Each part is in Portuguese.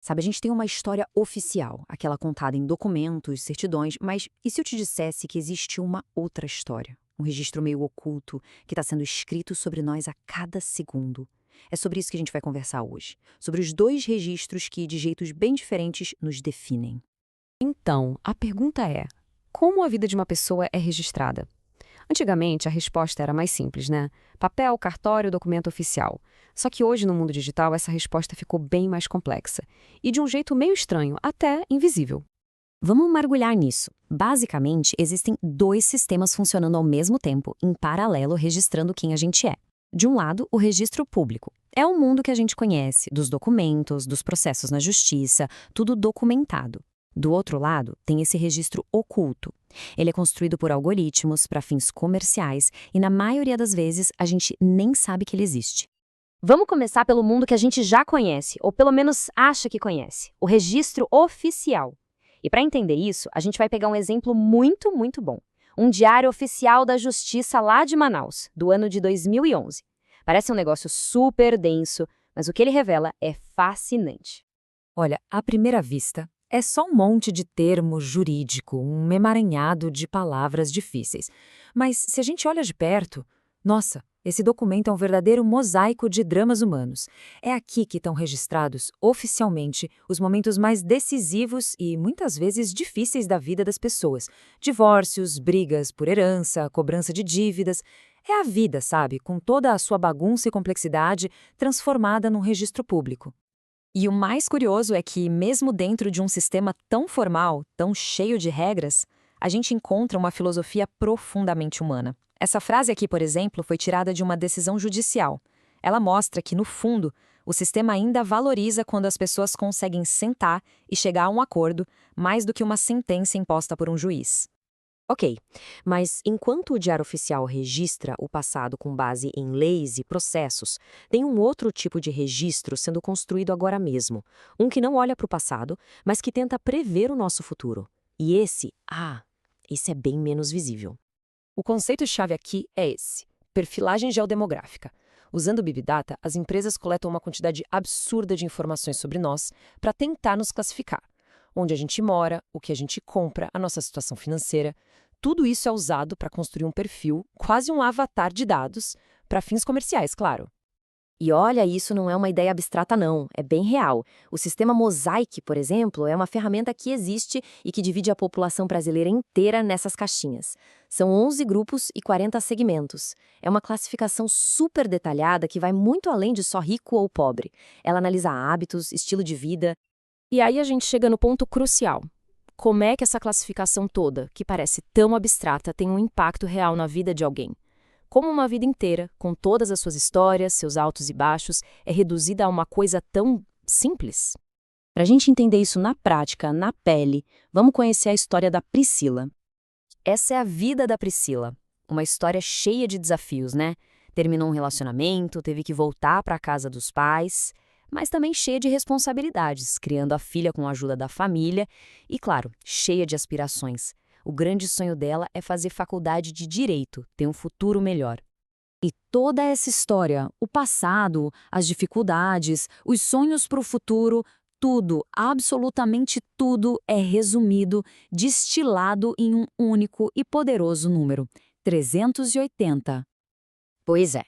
Sabe, a gente tem uma história oficial, aquela contada em documentos, certidões, mas e se eu te dissesse que existe uma outra história? Um registro meio oculto que está sendo escrito sobre nós a cada segundo. É sobre isso que a gente vai conversar hoje. Sobre os dois registros que, de jeitos bem diferentes, nos definem. Então, a pergunta é: como a vida de uma pessoa é registrada? Antigamente, a resposta era mais simples, né? Papel, cartório, documento oficial. Só que hoje, no mundo digital, essa resposta ficou bem mais complexa. E de um jeito meio estranho, até invisível. Vamos mergulhar nisso. Basicamente, existem dois sistemas funcionando ao mesmo tempo, em paralelo, registrando quem a gente é. De um lado, o registro público. É o mundo que a gente conhece, dos documentos, dos processos na justiça, tudo documentado. Do outro lado, tem esse registro oculto. Ele é construído por algoritmos para fins comerciais e, na maioria das vezes, a gente nem sabe que ele existe. Vamos começar pelo mundo que a gente já conhece, ou pelo menos acha que conhece, o registro oficial. E para entender isso, a gente vai pegar um exemplo muito, muito bom. Um diário oficial da Justiça lá de Manaus, do ano de 2011. Parece um negócio super denso, mas o que ele revela é fascinante. Olha, à primeira vista, é só um monte de termo jurídico, um emaranhado de palavras difíceis. Mas se a gente olha de perto, nossa, esse documento é um verdadeiro mosaico de dramas humanos. É aqui que estão registrados, oficialmente, os momentos mais decisivos e muitas vezes difíceis da vida das pessoas. Divórcios, brigas por herança, cobrança de dívidas. É a vida, sabe, com toda a sua bagunça e complexidade transformada num registro público. E o mais curioso é que, mesmo dentro de um sistema tão formal, tão cheio de regras, a gente encontra uma filosofia profundamente humana. Essa frase aqui, por exemplo, foi tirada de uma decisão judicial. Ela mostra que, no fundo, o sistema ainda valoriza quando as pessoas conseguem sentar e chegar a um acordo, mais do que uma sentença imposta por um juiz. Ok, mas enquanto o Diário Oficial registra o passado com base em leis e processos, tem um outro tipo de registro sendo construído agora mesmo. Um que não olha para o passado, mas que tenta prever o nosso futuro. E esse é bem menos visível. O conceito-chave aqui é esse: perfilagem geodemográfica. Usando o Big Data, as empresas coletam uma quantidade absurda de informações sobre nós para tentar nos classificar. Onde a gente mora, o que a gente compra, a nossa situação financeira. Tudo isso é usado para construir um perfil, quase um avatar de dados, para fins comerciais, claro. E olha, isso não é uma ideia abstrata não, é bem real. O sistema Mosaic, por exemplo, é uma ferramenta que existe e que divide a população brasileira inteira nessas caixinhas. São 11 grupos e 40 segmentos. É uma classificação super detalhada que vai muito além de só rico ou pobre. Ela analisa hábitos, estilo de vida. E aí a gente chega no ponto crucial. Como é que essa classificação toda, que parece tão abstrata, tem um impacto real na vida de alguém? Como uma vida inteira, com todas as suas histórias, seus altos e baixos, é reduzida a uma coisa tão simples? Para a gente entender isso na prática, na pele, vamos conhecer a história da Priscila. Essa é a vida da Priscila. Uma história cheia de desafios, né? Terminou um relacionamento, teve que voltar para a casa dos pais, mas também cheia de responsabilidades, criando a filha com a ajuda da família e, claro, cheia de aspirações. O grande sonho dela é fazer faculdade de Direito, ter um futuro melhor. E toda essa história, o passado, as dificuldades, os sonhos para o futuro, tudo, absolutamente tudo é resumido, destilado em um único e poderoso número: 380. Pois é,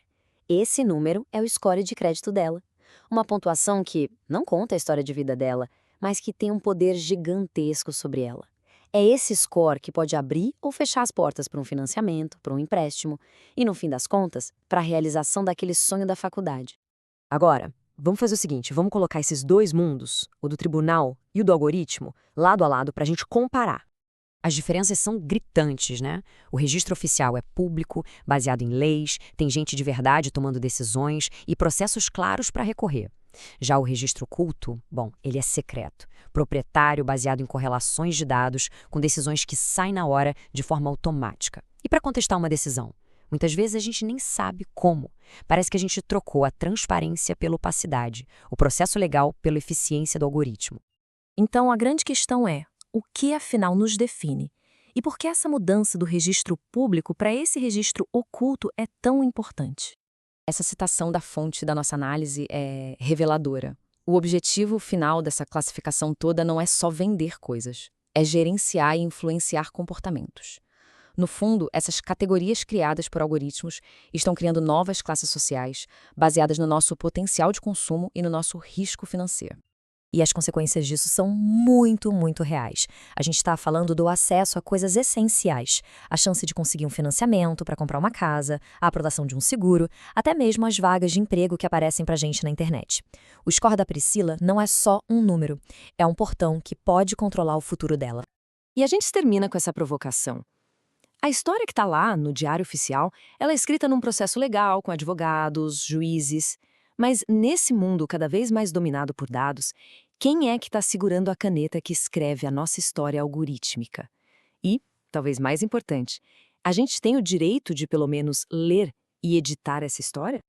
esse número é o score de crédito dela. Uma pontuação que não conta a história de vida dela, mas que tem um poder gigantesco sobre ela. É esse score que pode abrir ou fechar as portas para um financiamento, para um empréstimo e, no fim das contas, para a realização daquele sonho da faculdade. Agora, vamos fazer o seguinte, vamos colocar esses dois mundos, o do tribunal e o do algoritmo, lado a lado para a gente comparar. As diferenças são gritantes, né? O registro oficial é público, baseado em leis, tem gente de verdade tomando decisões e processos claros para recorrer. Já o registro oculto, bom, ele é secreto, proprietário, baseado em correlações de dados, com decisões que saem na hora de forma automática. E para contestar uma decisão? Muitas vezes a gente nem sabe como. Parece que a gente trocou a transparência pela opacidade, o processo legal pela eficiência do algoritmo. Então, a grande questão é: o que afinal nos define? E por que essa mudança do registro público para esse registro oculto é tão importante? Essa citação da fonte da nossa análise é reveladora. O objetivo final dessa classificação toda não é só vender coisas, é gerenciar e influenciar comportamentos. No fundo, essas categorias criadas por algoritmos estão criando novas classes sociais, baseadas no nosso potencial de consumo e no nosso risco financeiro. E as consequências disso são muito, muito reais. A gente está falando do acesso a coisas essenciais, a chance de conseguir um financiamento para comprar uma casa, a aprovação de um seguro, até mesmo as vagas de emprego que aparecem para a gente na internet. O score da Priscila não é só um número, é um portão que pode controlar o futuro dela. E a gente termina com essa provocação. A história que está lá, no Diário Oficial, ela é escrita num processo legal, com advogados, juízes. Mas nesse mundo cada vez mais dominado por dados, quem é que está segurando a caneta que escreve a nossa história algorítmica? E, talvez mais importante, a gente tem o direito de, pelo menos, ler e editar essa história?